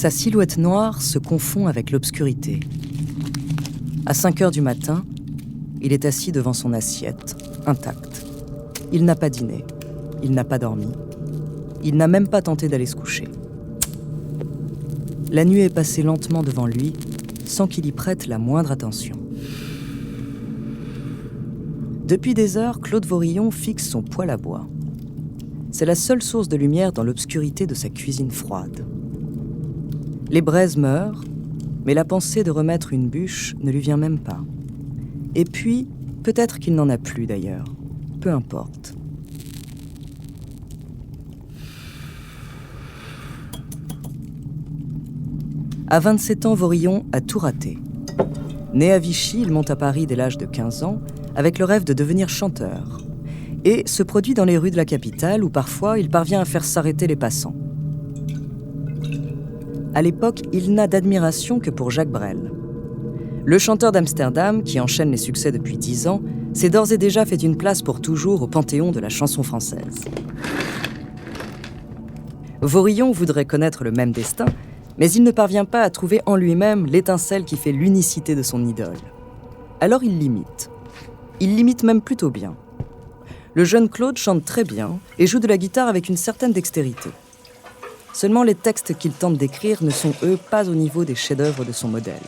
Sa silhouette noire se confond avec l'obscurité. À 5 heures du matin, il est assis devant son assiette, intact. Il n'a pas dîné, il n'a pas dormi, il n'a même pas tenté d'aller se coucher. La nuit est passée lentement devant lui, sans qu'il y prête la moindre attention. Depuis des heures, Claude Vorillon fixe son poêle à bois. C'est la seule source de lumière dans l'obscurité de sa cuisine froide. Les braises meurent, mais la pensée de remettre une bûche ne lui vient même pas. Et puis, peut-être qu'il n'en a plus d'ailleurs. Peu importe. À 27 ans, Vorillon a tout raté. Né à Vichy, il monte à Paris dès l'âge de 15 ans, avec le rêve de devenir chanteur, et se produit dans les rues de la capitale où parfois il parvient à faire s'arrêter les passants. À l'époque, il n'a d'admiration que pour Jacques Brel. Le chanteur d'Amsterdam, qui enchaîne les succès depuis 10 ans, s'est d'ores et déjà fait une place pour toujours au panthéon de la chanson française. Vorillon voudrait connaître le même destin, mais il ne parvient pas à trouver en lui-même l'étincelle qui fait l'unicité de son idole. Alors il l'imite. Il l'imite même plutôt bien. Le jeune Claude chante très bien et joue de la guitare avec une certaine dextérité. Seulement les textes qu'il tente d'écrire ne sont, eux, pas au niveau des chefs-d'œuvre de son modèle.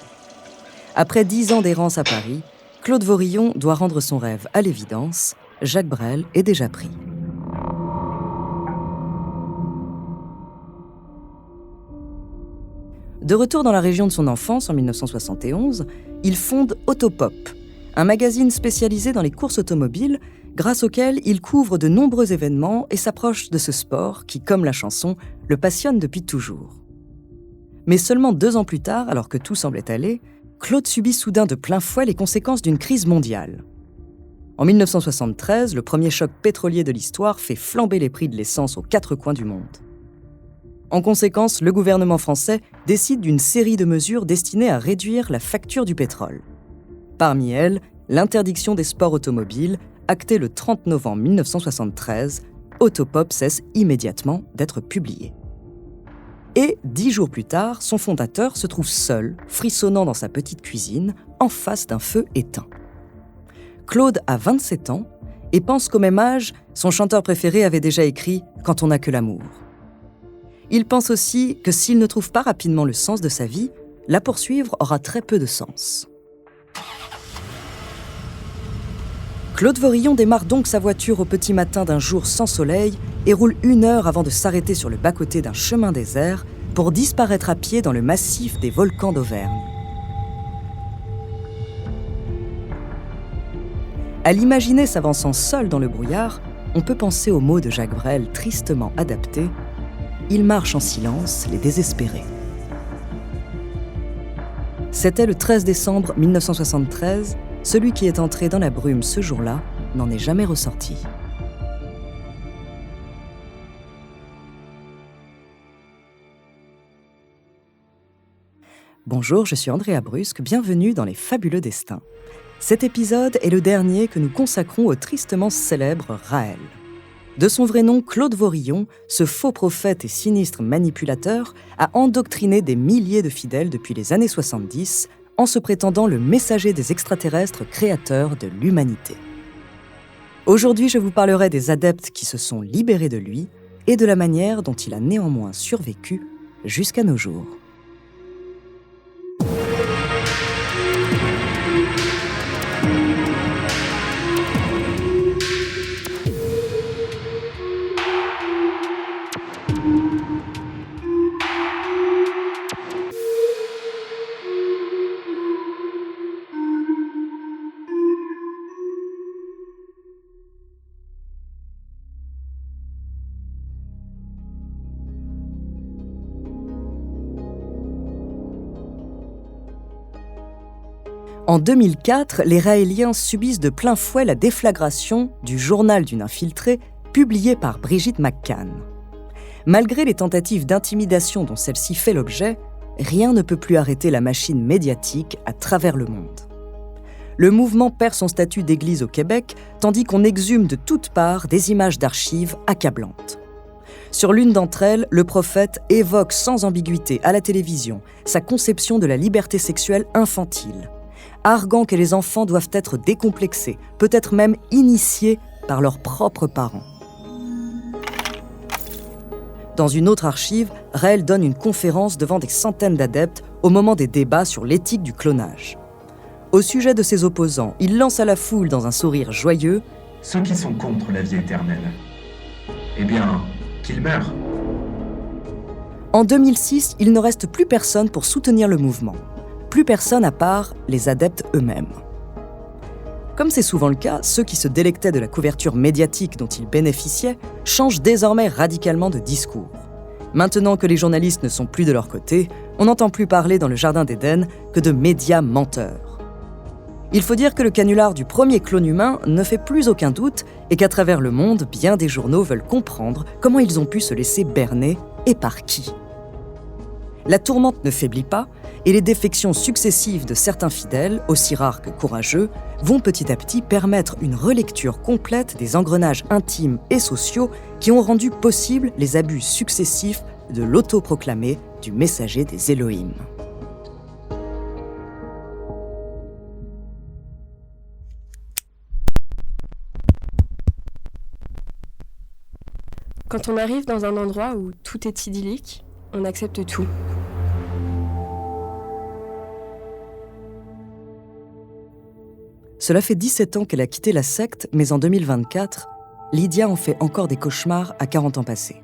Après 10 ans d'errance à Paris, Claude Vorillon doit rendre son rêve à l'évidence. Jacques Brel est déjà pris. De retour dans la région de son enfance en 1971, il fonde Autopop, un magazine spécialisé dans les courses automobiles, grâce auquel il couvre de nombreux événements et s'approche de ce sport qui, comme la chanson, le passionne depuis toujours. Mais seulement 2 ans plus tard, alors que tout semblait aller, Claude subit soudain de plein fouet les conséquences d'une crise mondiale. En 1973, le premier choc pétrolier de l'histoire fait flamber les prix de l'essence aux 4 coins du monde. En conséquence, le gouvernement français décide d'une série de mesures destinées à réduire la facture du pétrole. Parmi elles, l'interdiction des sports automobiles, actée le 30 novembre 1973, Autopop cesse immédiatement d'être publié. Et 10 jours plus tard, son fondateur se trouve seul, frissonnant dans sa petite cuisine, en face d'un feu éteint. Claude a 27 ans et pense qu'au même âge, son chanteur préféré avait déjà écrit « Quand on n'a que l'amour ». Il pense aussi que s'il ne trouve pas rapidement le sens de sa vie, la poursuivre aura très peu de sens. Claude Vorillon démarre donc sa voiture au petit matin d'un jour sans soleil et roule 1 heure avant de s'arrêter sur le bas-côté d'un chemin désert pour disparaître à pied dans le massif des volcans d'Auvergne. À l'imaginer s'avançant seul dans le brouillard, on peut penser aux mots de Jacques Brel tristement adaptés. Il marche en silence, les désespérés. C'était le 13 décembre 1973. Celui qui est entré dans la brume ce jour-là n'en est jamais ressorti. Bonjour, je suis Andrea Brusque, bienvenue dans Les Fabuleux Destins. Cet épisode est le dernier que nous consacrons au tristement célèbre Raël. De son vrai nom, Claude Vorillon, ce faux prophète et sinistre manipulateur a endoctriné des milliers de fidèles depuis les années 70 en se prétendant le messager des extraterrestres créateurs de l'humanité. Aujourd'hui, je vous parlerai des adeptes qui se sont libérés de lui et de la manière dont il a néanmoins survécu jusqu'à nos jours. En 2004, les Raéliens subissent de plein fouet la déflagration du Journal d'une infiltrée publié par Brigitte McCann. Malgré les tentatives d'intimidation dont celle-ci fait l'objet, rien ne peut plus arrêter la machine médiatique à travers le monde. Le mouvement perd son statut d'église au Québec, tandis qu'on exhume de toutes parts des images d'archives accablantes. Sur l'une d'entre elles, le prophète évoque sans ambiguïté à la télévision sa conception de la liberté sexuelle infantile, arguant que les enfants doivent être décomplexés, peut-être même initiés par leurs propres parents. Dans une autre archive, Raël donne une conférence devant des centaines d'adeptes au moment des débats sur l'éthique du clonage. Au sujet de ses opposants, il lance à la foule dans un sourire joyeux « Ceux qui sont contre la vie éternelle, eh bien, qu'ils meurent !» En 2006, il ne reste plus personne pour soutenir le mouvement. Plus personne à part les adeptes eux-mêmes. Comme c'est souvent le cas, ceux qui se délectaient de la couverture médiatique dont ils bénéficiaient changent désormais radicalement de discours. Maintenant que les journalistes ne sont plus de leur côté, on n'entend plus parler dans le Jardin d'Éden que de médias menteurs. Il faut dire que le canular du premier clone humain ne fait plus aucun doute et qu'à travers le monde, bien des journaux veulent comprendre comment ils ont pu se laisser berner et par qui. La tourmente ne faiblit pas et les défections successives de certains fidèles, aussi rares que courageux, vont petit à petit permettre une relecture complète des engrenages intimes et sociaux qui ont rendu possibles les abus successifs de l'autoproclamé du messager des Elohim. Quand on arrive dans un endroit où tout est idyllique, on accepte tout. Cela fait 17 ans qu'elle a quitté la secte, mais en 2024, Lydia en fait encore des cauchemars à 40 ans passés.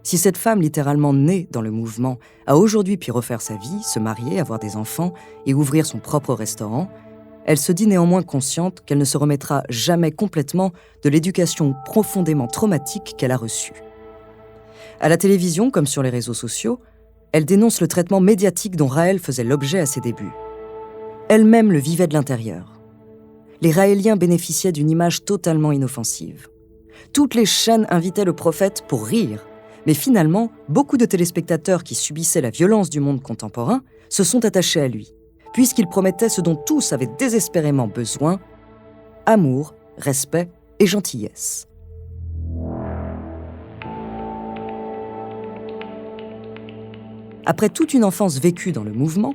Si cette femme littéralement née dans le mouvement a aujourd'hui pu refaire sa vie, se marier, avoir des enfants et ouvrir son propre restaurant, elle se dit néanmoins consciente qu'elle ne se remettra jamais complètement de l'éducation profondément traumatique qu'elle a reçue. À la télévision comme sur les réseaux sociaux, elle dénonce le traitement médiatique dont Raël faisait l'objet à ses débuts. Elle-même le vivait de l'intérieur. Les Raéliens bénéficiaient d'une image totalement inoffensive. Toutes les chaînes invitaient le prophète pour rire, mais finalement, beaucoup de téléspectateurs qui subissaient la violence du monde contemporain se sont attachés à lui, puisqu'il promettait ce dont tous avaient désespérément besoin, amour, respect et gentillesse. Après toute une enfance vécue dans le mouvement,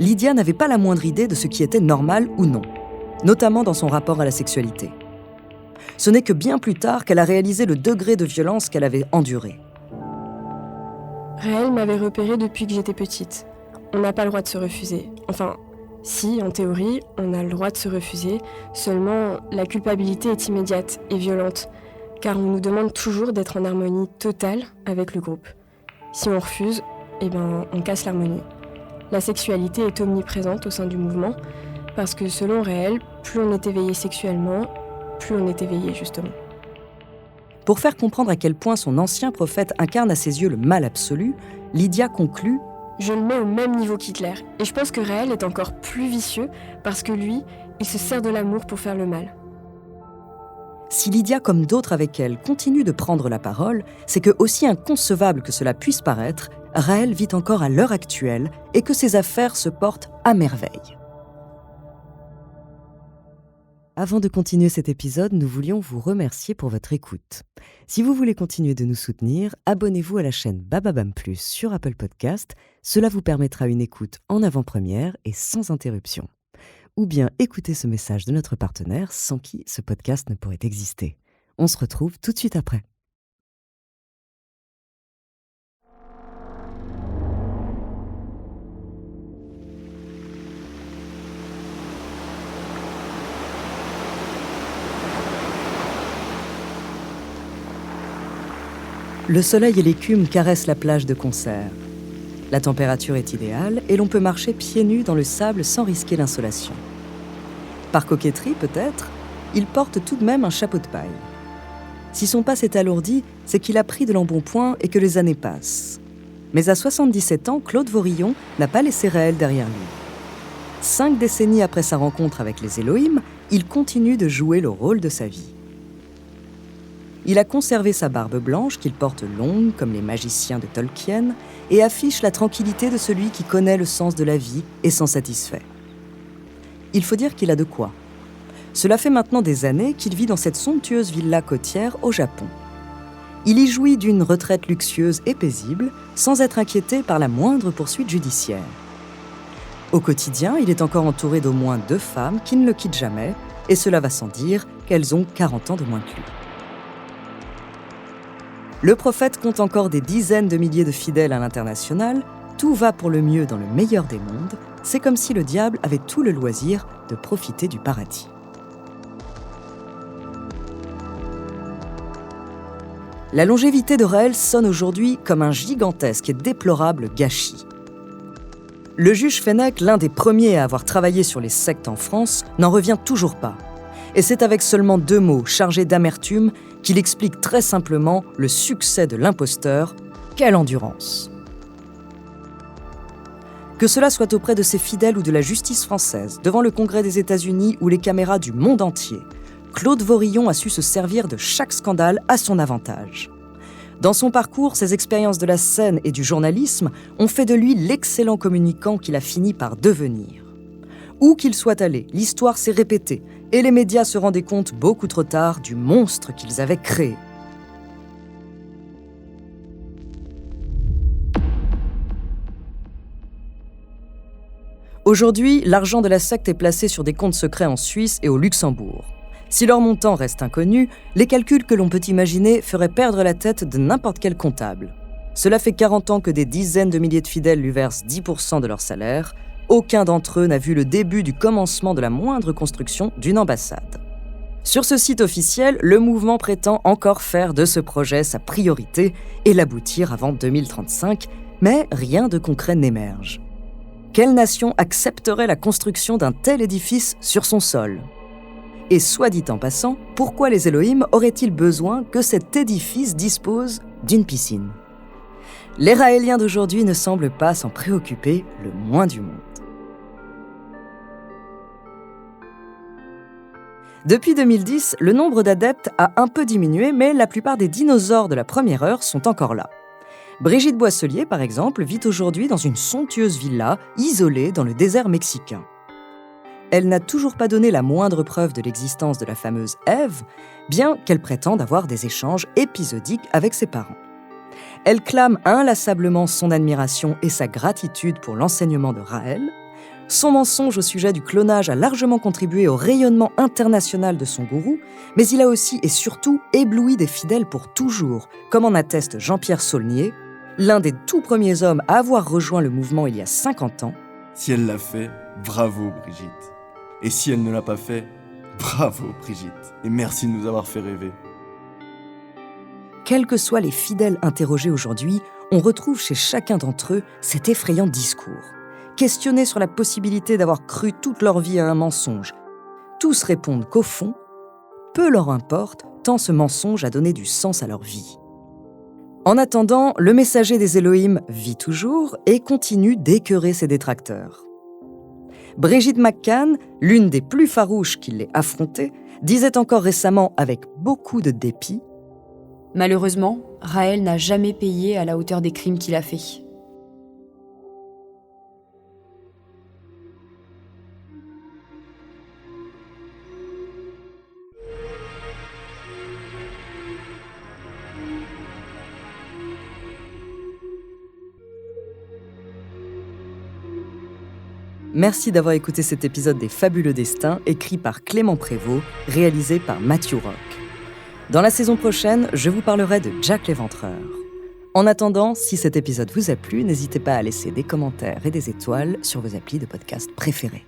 Lydia n'avait pas la moindre idée de ce qui était normal ou non, notamment dans son rapport à la sexualité. Ce n'est que bien plus tard qu'elle a réalisé le degré de violence qu'elle avait enduré. Raël m'avait repérée depuis que j'étais petite. On n'a pas le droit de se refuser. Enfin, si, en théorie, on a le droit de se refuser, seulement la culpabilité est immédiate et violente, car on nous demande toujours d'être en harmonie totale avec le groupe. Si on refuse, on casse l'harmonie. La sexualité est omniprésente au sein du mouvement, parce que selon Raël, plus on est éveillé sexuellement, plus on est éveillé justement. Pour faire comprendre à quel point son ancien prophète incarne à ses yeux le mal absolu, Lydia conclut « Je le mets au même niveau qu'Hitler, et je pense que Raël est encore plus vicieux, parce que lui, il se sert de l'amour pour faire le mal. » Si Lydia, comme d'autres avec elle, continue de prendre la parole, c'est que, aussi inconcevable que cela puisse paraître, Raël vit encore à l'heure actuelle et que ses affaires se portent à merveille. Avant de continuer cet épisode, nous voulions vous remercier pour votre écoute. Si vous voulez continuer de nous soutenir, abonnez-vous à la chaîne Bababam Plus sur Apple Podcast. Cela vous permettra une écoute en avant-première et sans interruption. Ou bien écoutez ce message de notre partenaire sans qui ce podcast ne pourrait exister. On se retrouve tout de suite après. Le soleil et l'écume caressent la plage de Concert. La température est idéale et l'on peut marcher pieds nus dans le sable sans risquer l'insolation. Par coquetterie peut-être, il porte tout de même un chapeau de paille. Si son pas s'est alourdi, c'est qu'il a pris de l'embonpoint et que les années passent. Mais à 77 ans, Claude Vorillon n'a pas laissé Raël derrière lui. 5 décennies après sa rencontre avec les Elohim, il continue de jouer le rôle de sa vie. Il a conservé sa barbe blanche qu'il porte longue comme les magiciens de Tolkien et affiche la tranquillité de celui qui connaît le sens de la vie et s'en satisfait. Il faut dire qu'il a de quoi. Cela fait maintenant des années qu'il vit dans cette somptueuse villa côtière au Japon. il y jouit d'une retraite luxueuse et paisible, sans être inquiété par la moindre poursuite judiciaire. Au quotidien, il est encore entouré d'au moins 2 femmes qui ne le quittent jamais, et cela va sans dire qu'elles ont 40 ans de moins que lui. Le prophète compte encore des dizaines de milliers de fidèles à l'international, tout va pour le mieux dans le meilleur des mondes, c'est comme si le diable avait tout le loisir de profiter du paradis. La longévité de Raël sonne aujourd'hui comme un gigantesque et déplorable gâchis. Le juge Fenech, l'un des premiers à avoir travaillé sur les sectes en France, n'en revient toujours pas. Et c'est avec seulement 2 mots chargés d'amertume qu'il explique très simplement le succès de l'imposteur. Quelle endurance! Que cela soit auprès de ses fidèles ou de la justice française, devant le Congrès des États-Unis ou les caméras du monde entier, Claude Vorillon a su se servir de chaque scandale à son avantage. Dans son parcours, ses expériences de la scène et du journalisme ont fait de lui l'excellent communicant qu'il a fini par devenir. Où qu'il soit allé, l'histoire s'est répétée et les médias se rendaient compte beaucoup trop tard du monstre qu'ils avaient créé. Aujourd'hui, l'argent de la secte est placé sur des comptes secrets en Suisse et au Luxembourg. Si leur montant reste inconnu, les calculs que l'on peut imaginer feraient perdre la tête de n'importe quel comptable. Cela fait 40 ans que des dizaines de milliers de fidèles lui versent 10% de leur salaire. Aucun d'entre eux n'a vu le début du commencement de la moindre construction d'une ambassade. Sur ce site officiel, le mouvement prétend encore faire de ce projet sa priorité et l'aboutir avant 2035, mais rien de concret n'émerge. Quelle nation accepterait la construction d'un tel édifice sur son sol ? Et soit dit en passant, pourquoi les Elohim auraient-ils besoin que cet édifice dispose d'une piscine ? Les Raéliens d'aujourd'hui ne semblent pas s'en préoccuper le moins du monde. Depuis 2010, le nombre d'adeptes a un peu diminué, mais la plupart des dinosaures de la première heure sont encore là. Brigitte Boisselier, par exemple, vit aujourd'hui dans une somptueuse villa, isolée dans le désert mexicain. Elle n'a toujours pas donné la moindre preuve de l'existence de la fameuse Ève, bien qu'elle prétende avoir des échanges épisodiques avec ses parents. Elle clame inlassablement son admiration et sa gratitude pour l'enseignement de Raël. Son mensonge au sujet du clonage a largement contribué au rayonnement international de son gourou, mais il a aussi et surtout ébloui des fidèles pour toujours, comme en atteste Jean-Pierre Saulnier, l'un des tout premiers hommes à avoir rejoint le mouvement il y a 50 ans. Si elle l'a fait, bravo Brigitte. Et si elle ne l'a pas fait, bravo Brigitte. Et merci de nous avoir fait rêver. Quels que soient les fidèles interrogés aujourd'hui, on retrouve chez chacun d'entre eux cet effrayant discours. Questionnés sur la possibilité d'avoir cru toute leur vie à un mensonge, tous répondent qu'au fond, peu leur importe tant ce mensonge a donné du sens à leur vie. En attendant, le messager des Elohim vit toujours et continue d'écœurer ses détracteurs. Brigitte McCann, l'une des plus farouches qui l'ait affrontée, disait encore récemment avec beaucoup de dépit : « Malheureusement, Raël n'a jamais payé à la hauteur des crimes qu'il a faits. » Merci d'avoir écouté cet épisode des Fabuleux Destins, écrit par Clément Prévost, réalisé par Matthew Rock. Dans la saison prochaine, je vous parlerai de Jack l'Éventreur. En attendant, si cet épisode vous a plu, n'hésitez pas à laisser des commentaires et des étoiles sur vos applis de podcast préférés.